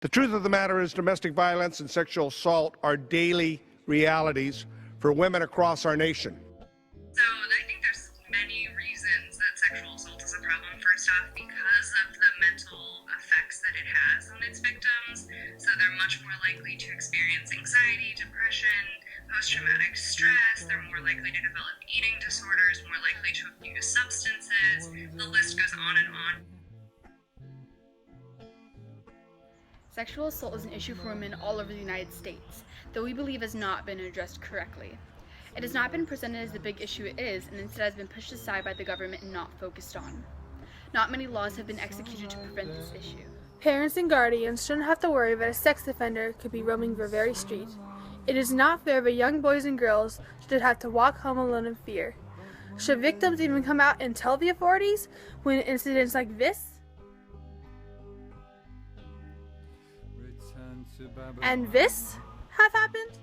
The truth of the matter is domestic violence and sexual assault are daily realities for women across our nation. So I think there's many reasons that sexual assault is a problem. First off, because of the mental effects that it has on its victims. So they're much more likely to experience anxiety, depression, post-traumatic stress. They're more likely to develop eating disorders, more likely to abuse substances. The list goes on and on. Sexual assault is an issue for women all over the United States, though we believe has not been addressed correctly. It has not been presented as the big issue it is, and instead has been pushed aside by the government and not focused on. Not many laws have been executed to prevent this issue. Parents and guardians shouldn't have to worry that a sex offender could be roaming the very street. It is not fair that young boys and girls should have to walk home alone in fear. Should victims even come out and tell the authorities when incidents like this and this have happened?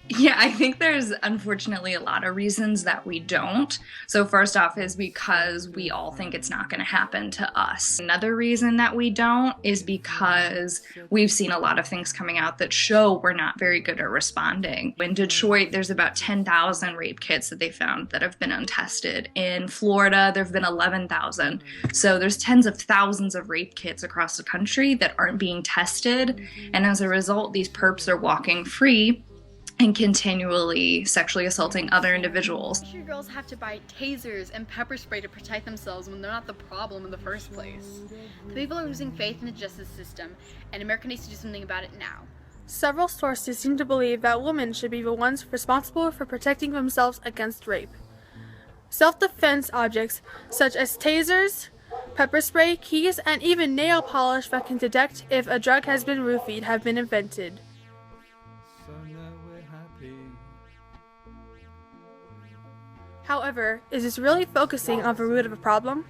Yeah, I think there's unfortunately a lot of reasons that we don't. So first off is because we all think it's not going to happen to us. Another reason that we don't is because we've seen a lot of things coming out that show we're not very good at responding. In Detroit, there's about 10,000 rape kits that they found that have been untested. In Florida, there have been 11,000. So there's tens of thousands of rape kits across the country that aren't being tested. And as a result, these perps are walking free and continually sexually assaulting other individuals. Sure, girls have to buy tasers and pepper spray to protect themselves when they're not the problem in the first place. The people are losing faith in the justice system, and America needs to do something about it now. Several sources seem to believe that women should be the ones responsible for protecting themselves against rape. Self-defense objects such as tasers, pepper spray, keys, and even nail polish that can detect if a drug has been roofied have been invented. However, is this really focusing on the root of a problem?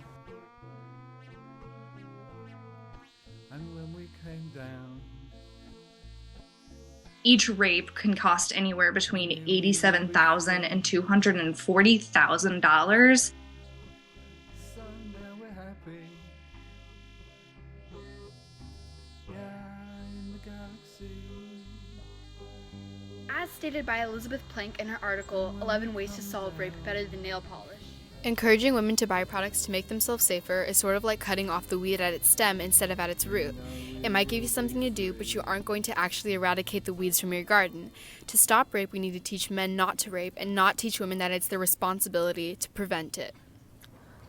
Each rape can cost anywhere between $87,000 and $240,000. As stated by Elizabeth Plank in her article, 11 Ways to Solve Rape Better Than Nail Polish. Encouraging women to buy products to make themselves safer is sort of like cutting off the weed at its stem instead of at its root. It might give you something to do, but you aren't going to actually eradicate the weeds from your garden. To stop rape, we need to teach men not to rape and not teach women that it's their responsibility to prevent it.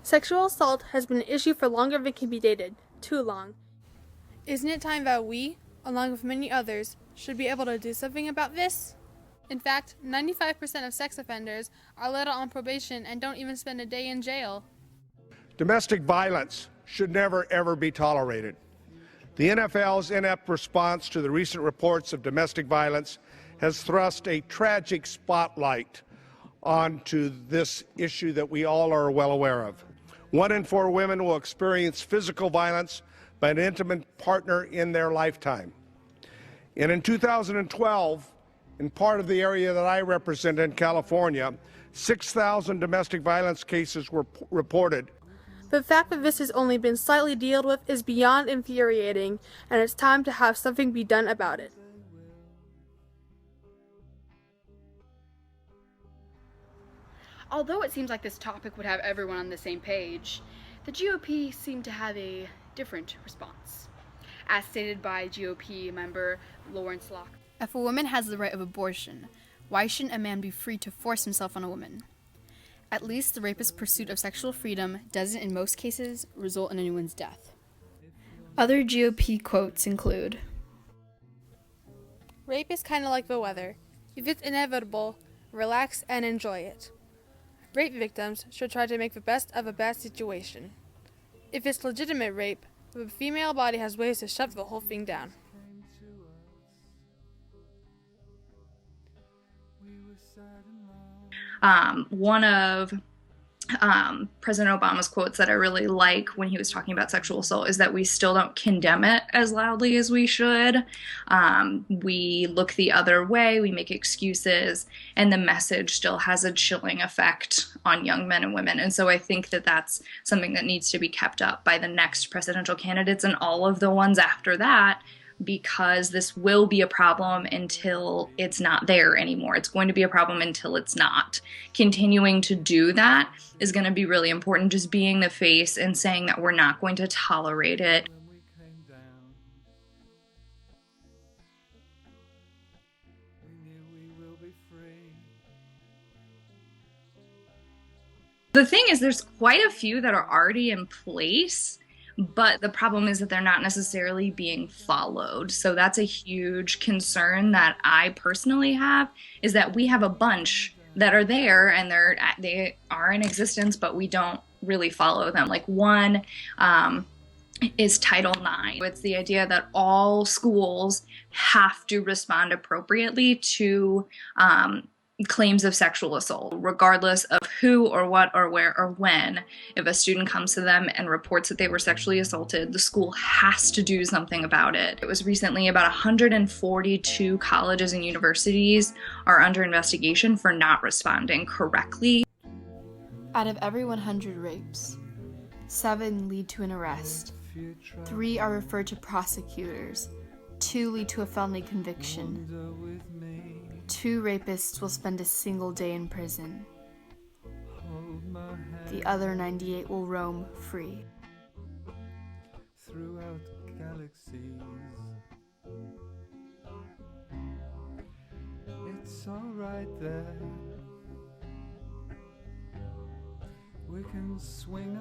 Sexual assault has been an issue for longer than can be dated. Too long. Isn't it time that we, along with many others, should be able to do something about this? In fact, 95% of sex offenders are let out on probation and don't even spend a day in jail. Domestic violence should never, ever be tolerated. The NFL's inept response to the recent reports of domestic violence has thrust a tragic spotlight onto this issue that we all are well aware of. 1 in 4 women will experience physical violence by an intimate partner in their lifetime. And in 2012, in part of the area that I represent in California, 6,000 domestic violence cases were reported. The fact that this has only been slightly dealt with is beyond infuriating, and it's time to have something be done about it. Although it seems like this topic would have everyone on the same page, the GOP seemed to have a different response. As stated by GOP member Lawrence Locke. If a woman has the right of abortion, why shouldn't a man be free to force himself on a woman? At least the rapist's pursuit of sexual freedom doesn't, in most cases, result in anyone's death. Other GOP quotes include, Rape is kind of like the weather. If it's inevitable, relax and enjoy it. Rape victims should try to make the best of a bad situation. If it's legitimate rape, the female body has ways to shut the whole thing down. One of President Obama's quotes that I really like when he was talking about sexual assault is that we still don't condemn it as loudly as we should. We look the other way, we make excuses, and the message still has a chilling effect on young men and women. And so I think that that's something that needs to be kept up by the next presidential candidates and all of the ones after that, because this will be a problem until it's not there anymore. It's going to be a problem until it's not. Continuing to do that is going to be really important, just being the face and saying that we're not going to tolerate it. The thing is, there's quite a few that are already in place, but the problem is that they're not necessarily being followed. So that's a huge concern that I personally have, is that we have a bunch that are there and they are in existence, but we don't really follow them. Like one is Title IX. It's the idea that all schools have to respond appropriately to claims of sexual assault, regardless of who or what or where or when. If a student comes to them and reports that they were sexually assaulted, the school has to do something about it. It was recently about 142 colleges and universities are under investigation for not responding correctly. Out of every 100 rapes, 7 lead to an arrest, 3 are referred to prosecutors, 2 lead to a felony conviction. 2 rapists will spend a single day in prison. The other 98 will roam free. Throughout galaxies, it's alright there. We can swing